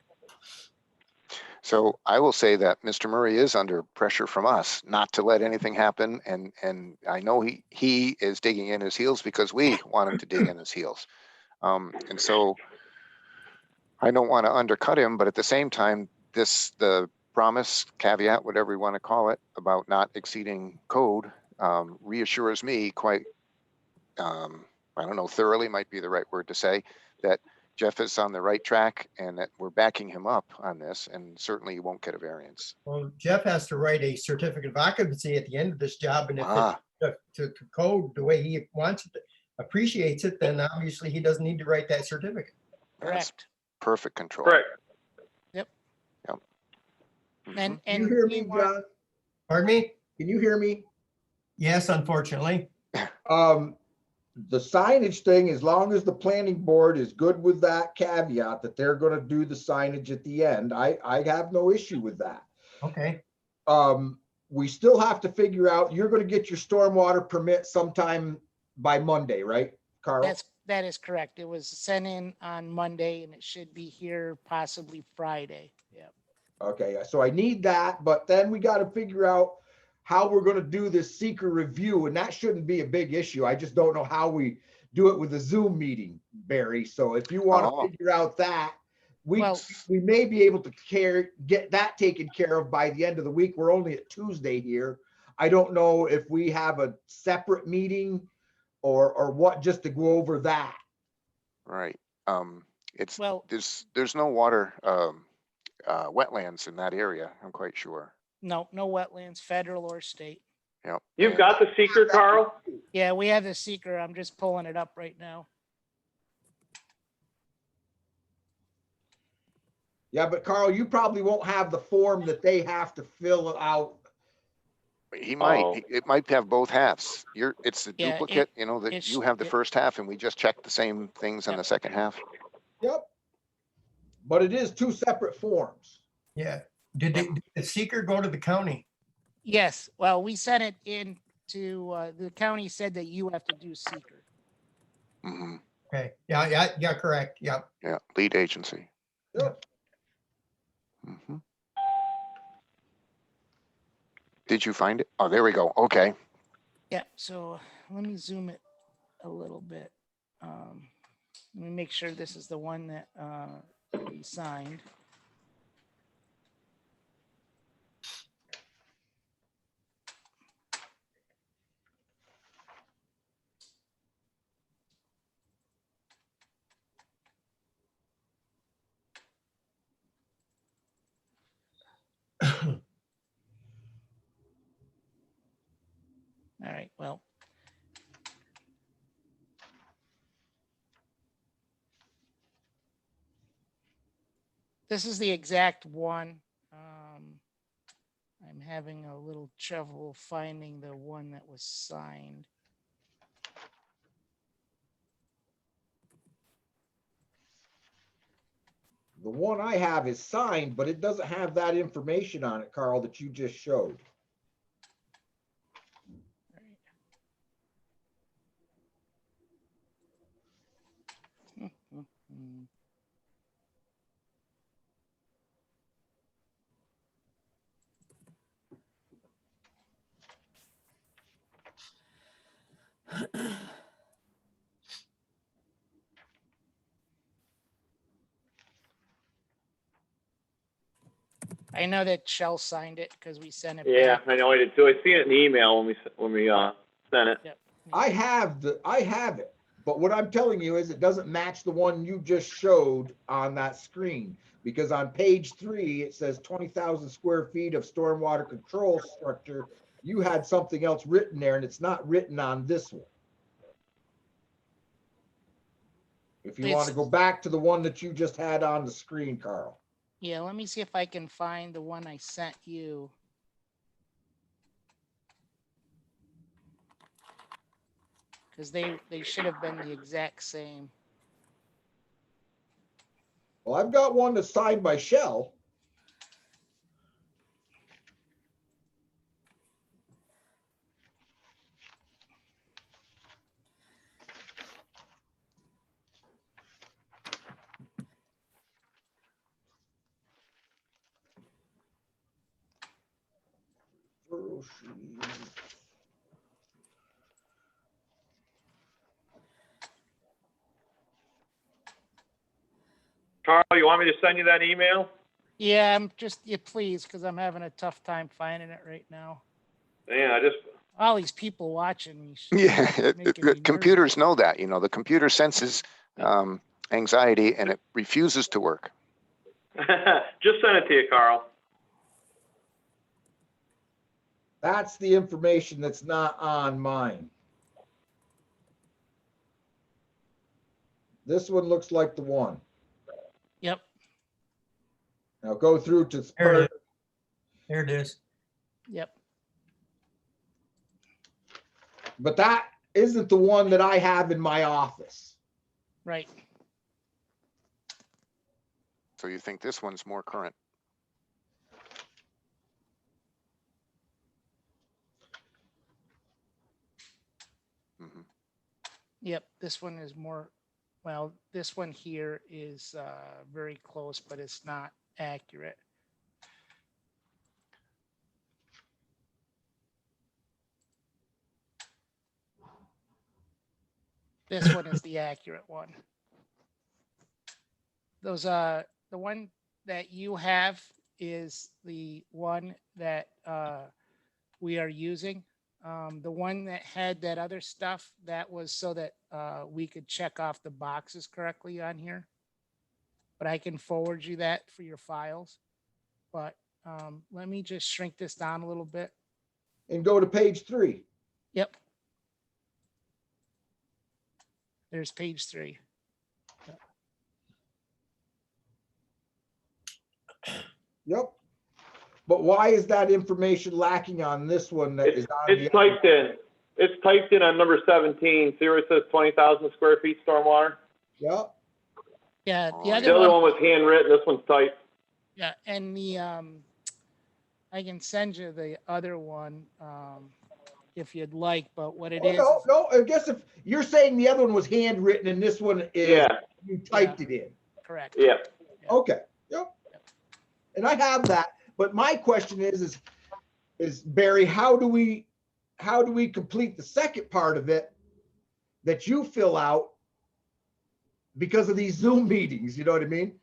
So I will say that Mr. Murray is under pressure from us not to let anything happen. And I know he is digging in his heels because we want him to dig in his heels. And so I don't want to undercut him, but at the same time, the promise, caveat, whatever you want to call it, about not exceeding code reassures me quite, I don't know, thoroughly might be the right word to say, that Jeff is on the right track and that we're backing him up on this, and certainly you won't get a variance. Well, Jeff has to write a certificate of occupancy at the end of this job, and if it's to code the way he wants it, appreciates it, then obviously he doesn't need to write that certificate. That's Correct. perfect control. Correct. Mhm. And Can you hear me, meanwhile- John? Pardon me? Can you hear me? Yes, unfortunately. The signage thing, as long as the planning board is good with that caveat that they're gonna do the signage at the end, I have no issue with that. Okay. We still have to figure out, you're gonna get your stormwater permit sometime by Monday, right, Carl? That is correct. It was sent in on Monday and it should be here possibly Friday. Yep. Okay, so I need that, but then we got to figure out how we're going to do this seeker review, and that shouldn't be a big issue. I just don't know how we do it with a Zoom meeting, Barry. So if you want Oh. to figure out that, we Well- we may be able to get that taken care of by the end of the week. We're only at Tuesday here. I don't know if we have a separate meeting or what, just to go over that. Right. It's, Well, there's no water, wetlands in that area, I'm quite sure. no wetlands, federal or state. Yep. You've and- got the seeker, Carl? Yeah, we have the seeker. I'm just pulling it up right now. Yeah, but Carl, you probably won't have the form that they have to fill out. He might, Oh. it might have both halves. It's the Yeah, duplicate, you know, that it's- you have the it- first half and we just check the same things in Yep. the second half. Yep. But it is two separate forms. Yeah. Did the seeker go to the county? Yes, well, we sent it in to, the county said that you have to do seeker. Mhm. Okay. Yeah, correct. Yeah. Yeah, lead agency. Yep. Mhm. Did you find it? Oh, there we go. Okay. Yeah, so let me zoom it a little bit. Let me make sure this is the one that, we signed. All right, well. This is the exact one. I'm having a little trouble finding the one that was signed. The one I have is signed, but it doesn't have that information on it, Carl, that you just showed. Mhm. I know that Shell signed it because we sent it. Yeah, back. I know I did too. I see it in the email when we sent it. Yep. I have it, but what I'm telling you is it doesn't match the one you just showed on that screen. Because on page 3, it says 20,000 square feet of stormwater control structure. You had something else written there and it's not written on this one. If you want to It's- go back to the one that you just had on the screen, Carl. Yeah, let me see if I can find the one I sent you. Because they should have been the exact same. Well, I've got one that's signed by Shell. Carl, you want me to send you that email? Yeah, I'm just, yeah, please, because I'm having a tough time finding it right now. Yeah, I just, All these people watching me. Yeah, making me nervous. computers know that, you know, the computer senses, anxiety and it refuses to work. just send it to you, Carl. That's the information that's not on mine. This one looks like the one. Yep. Now go through to. There it is. There it is. Yep. But that isn't the one that I have in my office. Right. So you think this one's more current? Mhm. Yep, this one is more, well, this one here is very close, but it's not accurate. This one is the accurate one. Those, the one that you have is the one that we are using. The one that had that other stuff, that was so that we could check off the boxes correctly on here. But I can forward you that for your files. But let me just shrink this down a little bit. And go to page 3. Yep. There's page 3. Yep. But why is that information lacking on this one that is on It's typed in. It's typed in on number 17. See where it says 20,000 square feet stormwater? Yep. Yeah, Oh, the yeah. The other other one, one was handwritten. This one's typed. yeah, and the I can send you the other one if you'd like, but what it Oh, is, no, I guess if you're saying the other one was handwritten and this one is, Yeah, you typed it in. correct. yeah. Okay, yep. And I have that, but my question is Barry, how do we complete the second part of it that you fill out because of these Zoom meetings, you know what I mean?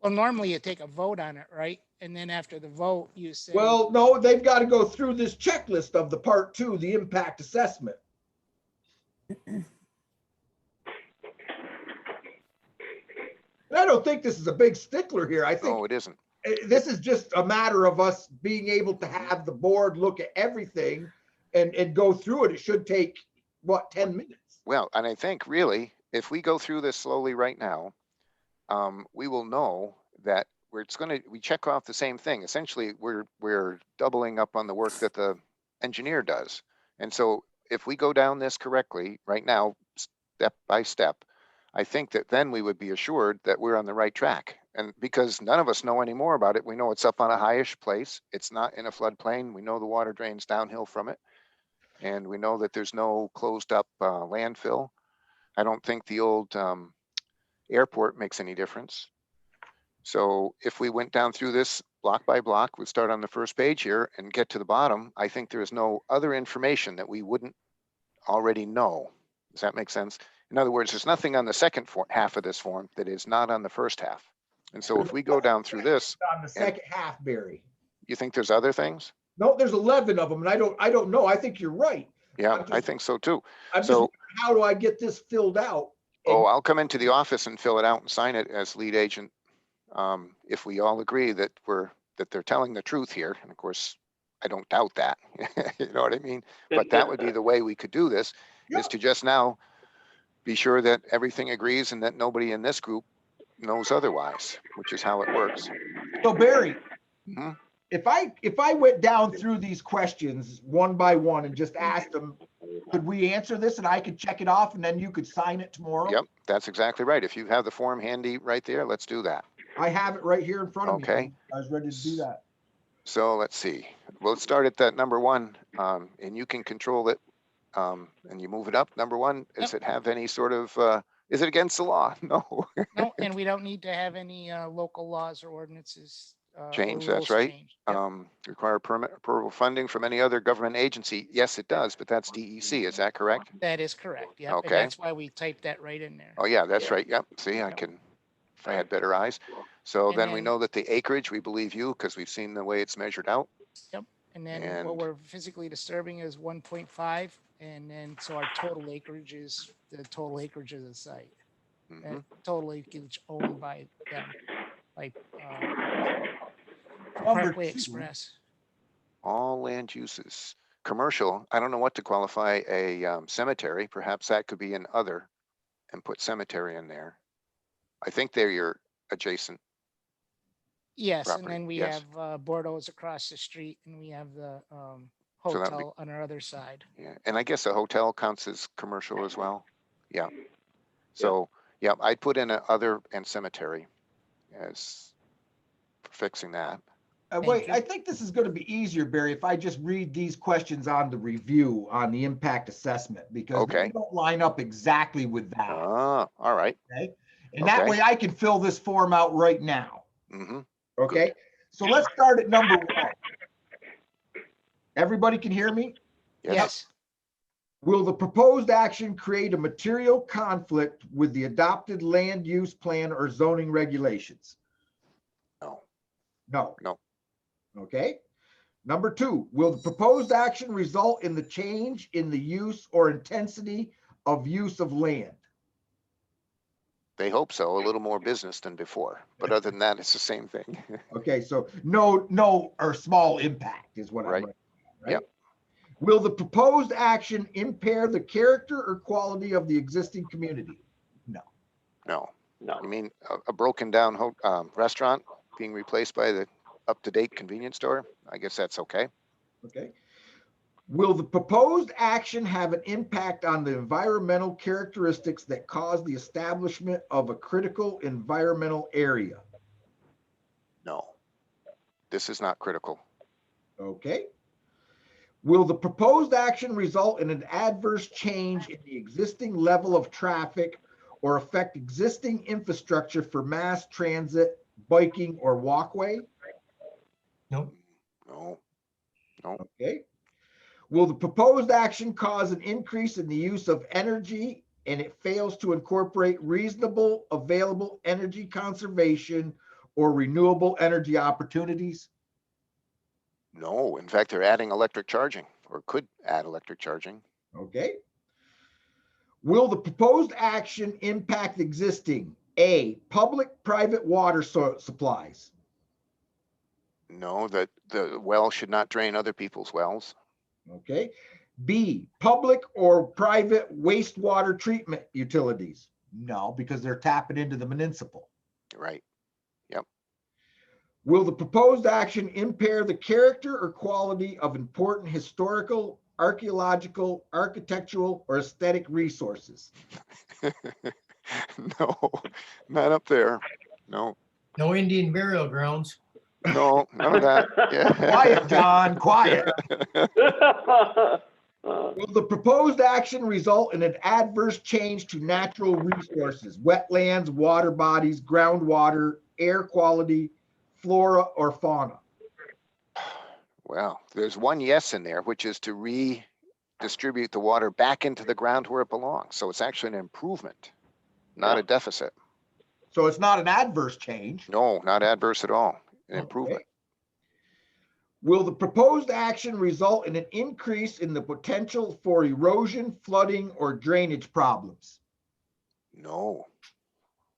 Well, normally you take a vote on it, right? And then after the vote, you say, Well, no, they've got to go through this checklist of the part 2, the impact assessment. And I don't think this is a big stickler here. I think No, it isn't. this is just a matter of us being able to have the board look at everything and go through it. It should take, what, 10 minutes? Well, and I think really, if we go through this slowly right now, we will know that we check off the same thing. Essentially, we're doubling up on the work that the engineer does. And so if we go down this correctly right now, step by step, I think that then we would be assured that we're on the right track. And because none of us know any more about it, we know it's up on a highish place. It's not in a floodplain. We know the water drains downhill from it. And we know that there's no closed up landfill. I don't think the old airport makes any difference. So if we went down through this block by block, we start on the first page here and get to the bottom, I think there is no other information that we wouldn't already know. Does that make sense? In other words, there's nothing on the second half of this form that is not on the first half. And so if we go down through this, On the second half, Barry. you think there's other things? No, there's 11 of them, and I don't know. I think you're right. Yeah, I think so too. I'm just So- wondering, how do I get this filled out? Oh, I'll come into the office and fill it out and sign it as lead agent. If we all agree that they're telling the truth here, and of course, I don't doubt that, you know what I mean? But that would be the way we could do this, Yeah. is to just now be sure that everything agrees and that nobody in this group knows otherwise, which is how it works. So Barry, Mhm. if I went down through these questions one by one and just asked them, could we answer this and I could check it off and then you could sign it tomorrow? Yep, that's exactly right. If you have the form handy right there, let's do that. I have it right here in front of me. Okay. I was ready to do that. So let's see. We'll start at that number 1, and you can control it. And you move it up. Number 1, does it have any sort of, is it against the law? No. no, and we don't need to have any local laws or ordinances. Or Change, that's rules right. changed. Yep. Require permit approval funding from any other government agency. Yes, it does, but that's DEC. Is that correct? That is correct. Yeah. Okay. And that's why we typed that right in there. Oh, yeah, that's right. Yep. See, I Yep. can, if I had better eyes. So And then we then- know that the acreage, we believe you because we've seen the way it's measured out. And then And- what we're physically disturbing is 1.5. And then so our total acreage is the total acreage of the site. Mhm. And total acreage owned by them, like Number Parkway 2. Express. All land uses. Commercial, I don't know what to qualify a cemetery. Perhaps that could be an other and put cemetery in there. I think they're your adjacent. Yes, and property, then we yes. have Bordeaux's across the street, and we have the So that'd be- hotel on our other side. Yeah, and I guess a hotel counts as commercial as well. Yeah. So, yeah, I'd put in a other and cemetery as for fixing that. Wait, you. I think this is gonna be easier, Barry, if I just read these questions on the review on the impact assessment, because they Okay. don't line up exactly with that, All right. okay? And that Okay. way I can fill this form out right now, Mm-hmm. okay? So let's start at number 1. Everybody can hear me? Yes. Will the proposed action create a material conflict with the adopted land use plan or zoning regulations? No. No. No. Okay. Number 2, will the proposed action result in the change in the use or intensity of use of land? They hope so. A little more business than before, but other than that, it's the same thing. Okay, so no or small impact is what I'm Right. writing down, right? Yep. Will the proposed action impair the character or quality of the existing community? No. No. No. You mean a broken down restaurant being replaced by the up-to-date convenience store? I guess that's okay. Okay. Will the proposed action have an impact on the environmental characteristics that cause the establishment of a critical environmental area? No. This is not critical. Okay. Will the proposed action result in an adverse change in the existing level of traffic or affect existing infrastructure for mass transit, biking, or walkway? Nope. No. Okay. Will the proposed action cause an increase in the use of energy and it fails to incorporate reasonable available energy conservation or renewable energy opportunities? No. In fact, they're adding electric charging or could add electric charging. Okay. Will the proposed action impact existing A, public-private water supplies? No, that the well should not drain other people's wells. Okay. B, public or private wastewater treatment utilities? No, because they're tapping into the municipal. Right. Will the proposed action impair the character or quality of important historical, archaeological, architectural, or aesthetic resources? No, not up there. No, No Indian burial grounds. no, none of that. Yeah. Quiet, John, quiet. Will the proposed action result in an adverse change to natural resources, wetlands, water bodies, groundwater, air quality, flora, or fauna? Well, there's one yes in there, which is to redistribute the water back into the ground where it belongs. So it's actually an improvement, not a deficit. So it's not an adverse change. No, not adverse at all. An Okay. improvement. Will the proposed action result in an increase in the potential for erosion, flooding, or drainage problems? No,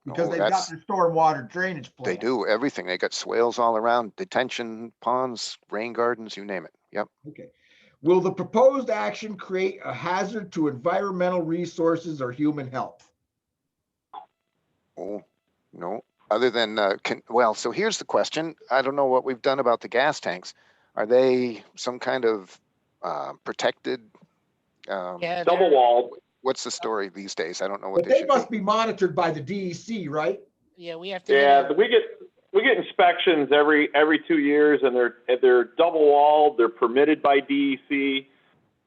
Because No, they've got that's- their stormwater drainage plan. they do everything. They got swales all around, detention ponds, rain gardens, you name it. Yep. Okay. Will the proposed action create a hazard to environmental resources or human health? Oh, no, other than, well, so here's the question. I don't know what we've done about the gas tanks. Are they some kind of protected? Yeah. Double they're- walled. What's the story these days? I don't know what But they they should must be. be monitored by the DEC, right? Yeah, we have to. Yeah, get a- we get inspections every 2 years, and they're double walled. They're permitted by DEC.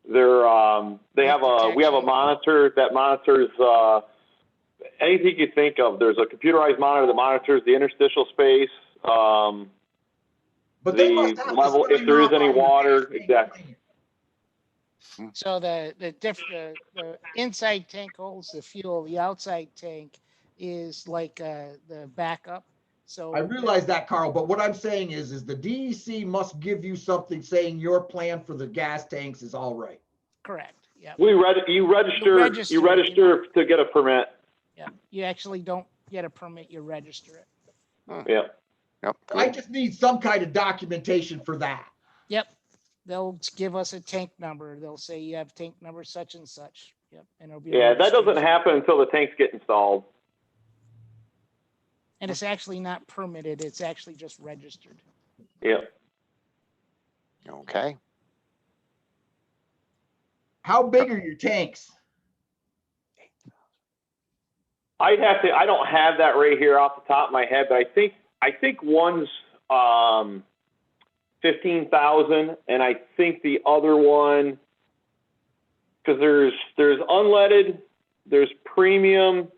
We have a Protection. monitor that monitors anything you think of. There's a computerized monitor that monitors the interstitial space. But they The must have to level- if sign there is off any on the water, gas tank exactly. plan. So the inside tank holds the fuel. The outside tank is like the backup. So I realize that, Carl, but what I'm saying is the DEC must give you something saying your plan for the gas tanks is all right. correct. Yeah. You register to get a permit. Yeah. You actually don't get a permit. You register it. Yeah. Yep. I good. just need some kind of documentation for that. Yep. They'll give us a tank number. They'll say you have tank number such and such. Yep. And it'll be. a Yeah, that doesn't registration. happen until the tanks get installed. And it's actually not permitted. It's actually just registered. Yeah. Okay. How big are your tanks? I don't have that right here off the top of my head, but I think one's 15,000, and I think the other one, because there's unleaded, there's premium,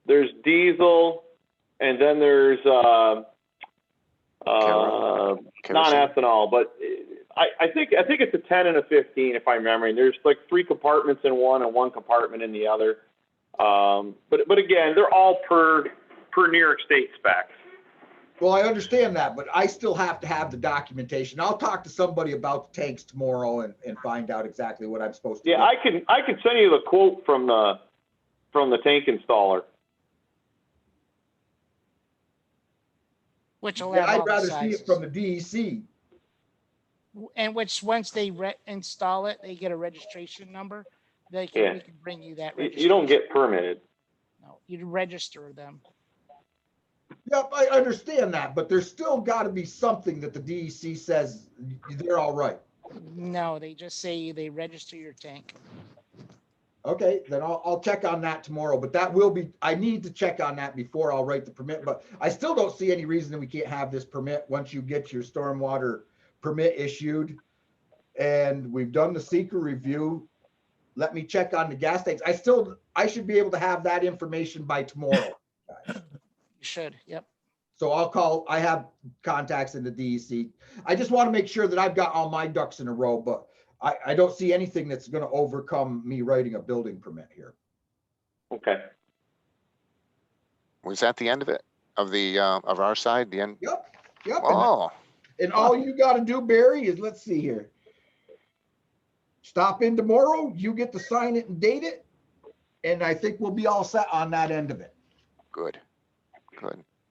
there's diesel, and then there's Kerosene. non-ethanol. But I think it's a 10 and a 15 if I remember. And there's like 3 compartments in one and 1 compartment in the other. But again, they're all per New York State specs. Well, I understand that, but I still have to have the documentation. I'll talk to somebody about the tanks tomorrow and find out exactly what I'm supposed to do. Yeah, I can send you the quote from the tank installer. Which will Yeah, have all I'd the rather see it sizes. from the DEC. And which, once they install it, they get a registration number. We can bring you that. You don't get permitted. No, you register them. Yep, I understand that, but there's still got to be something that the DEC says they're all right. No, they just say they register your tank. Okay, then I'll check on that tomorrow, but that will be, I need to check on that before I'll write the permit, but I still don't see any reason that we can't have this permit once you get your stormwater permit issued. And we've done the seeker review. Let me check on the gas tanks. I should be able to have that information by tomorrow, guys. You should, yep. So I have contacts in the DEC. I just want to make sure that I've got all my ducks in a row, but I don't see anything that's going to overcome me writing a building permit here. Okay. Was that the end of it? Of the, of our side, the end? Yep. Oh, And all you got to do, Barry, is let's see here. Stop in tomorrow. You get to sign it and date it. And I think we'll be all set on that end of it. good.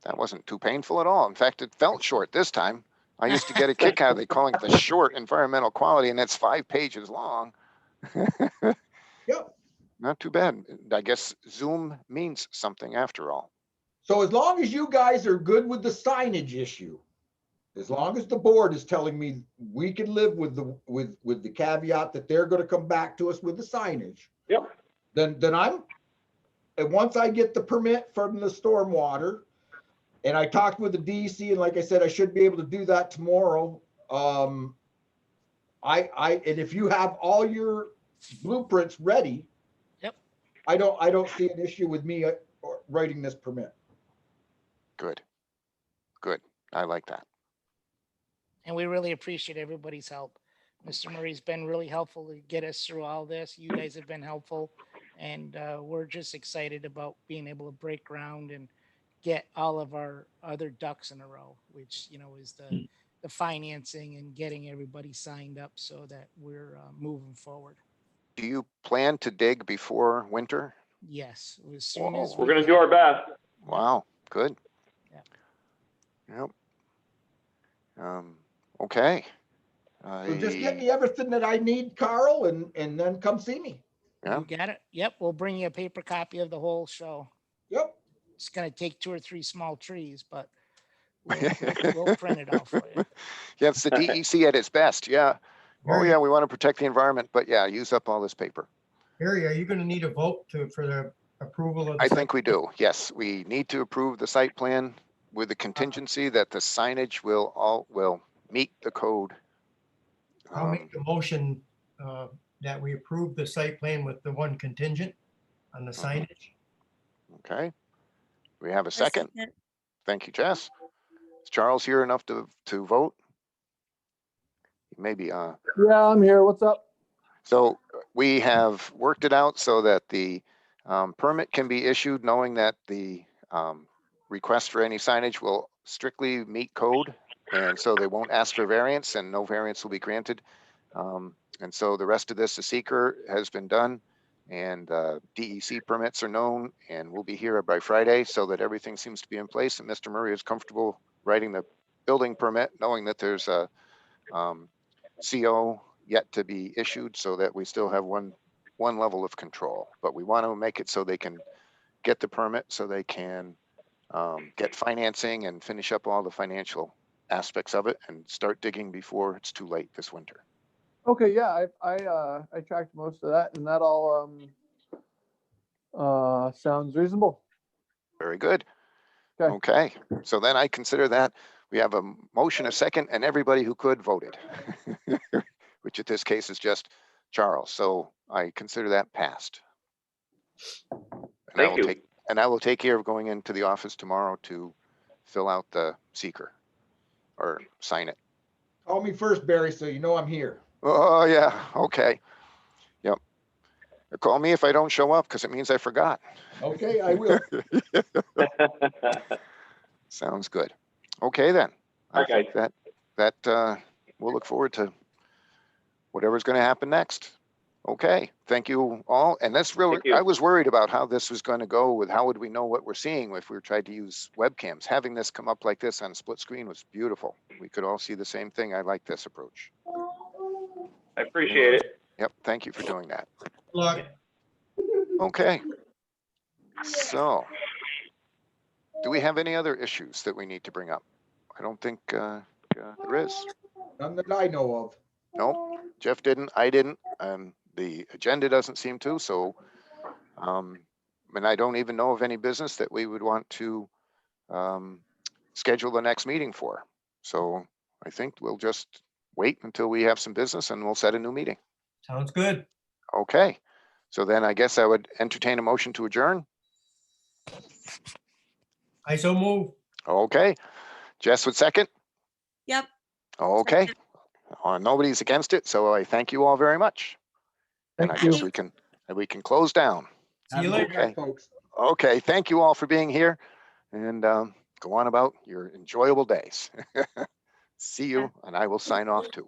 That wasn't too painful at all. In fact, it felt short this time. I used to get a kick out of it calling it the short environmental quality, and it's 5 pages long. Yep. Not too bad. I guess Zoom means something after all. So as long as you guys are good with the signage issue, as long as the board is telling me we can live with the caveat that they're going to come back to us with the signage. Yep. Then and once I get the permit from the stormwater, and I talked with the DEC, and like I said, I should be able to do that tomorrow. And if you have all your blueprints ready, Yep. I don't see an issue with me writing this permit. Good. I like that. And we really appreciate everybody's help. Mr. Murray's been really helpful to get us through all this. You guys have been helpful. And we're just excited about being able to break ground and get all of our other ducks in a row, which, is the financing and getting everybody signed up so that we're moving forward. Do you plan to dig before winter? Yes, as soon as We're going to do our best. Wow, good. Yeah. Yep. Okay. So just get me everything that I need, Carl, and then come see me. Yeah. You got it? Yep, we'll bring you a paper copy of the whole show. Yep. It's going to take 2 or 3 small trees, but we'll print it out for you. Yeah, it's the DEC at its best. Yeah. Oh, Barry, yeah, we want to protect the environment, but yeah, use up all this paper. Barry, are you going to need a vote for the approval of? I think we do. Yes, we need to approve the site plan with the contingency that the signage will meet the code. I'll make the motion that we approve the site plan with the one contingent on the signage. Okay. We have a second. Thank you, Jess. Is Charles here enough to vote? Maybe, Yeah, I'm here. What's up? so we have worked it out so that the permit can be issued knowing that the request for any signage will strictly meet code. And so they won't ask for variance and no variance will be granted. And so the rest of this, the seeker has been done and DEC permits are known and we'll be here by Friday so that everything seems to be in place. And Mr. Murray is comfortable writing the building permit, knowing that there's a CO yet to be issued so that we still have one level of control. But we want to make it so they can get the permit so they can get financing and finish up all the financial aspects of it and start digging before it's too late this winter. Okay, yeah, I tracked most of that, and that all sounds reasonable. Very good. Okay. Okay, so then I consider that We have a motion, a second, and everybody who could voted, which in this case is just Charles. So I consider that passed. And Thank you. I will take care of going into the office tomorrow to fill out the seeker or sign it. Call me first, Barry, so you know I'm here. Oh, yeah, okay. Yep. Call me if I don't show up, because it means I forgot. Okay, I will. Sounds good. Okay, then. I Okay. think that we'll look forward to whatever's going to happen next. Okay, thank you all. And that's really, Thank you. I was worried about how this was going to go with how would we know what we're seeing if we tried to use webcams. Having this come up like this on split screen was beautiful. We could all see the same thing. I like this approach. I appreciate it. Yep, thank you for doing that. Look, Okay. So, do we have any other issues that we need to bring up? I don't think there is. None that I know of. Nope, Jeff didn't, I didn't, the agenda doesn't seem to, so, and I don't even know of any business that we would want to, schedule the next meeting for. So I think we'll just wait until we have some business and we'll set a new meeting. sounds good. Okay, so then I guess I would entertain a motion to adjourn. I so move. Okay, Jess would second. Yep. Okay, nobody's against it, so I thank you all very much. And I Thank you. guess we can close down. See you Have a good later. night, folks. Okay, thank you all for being here and go on about your enjoyable days. See you, and I will sign off too.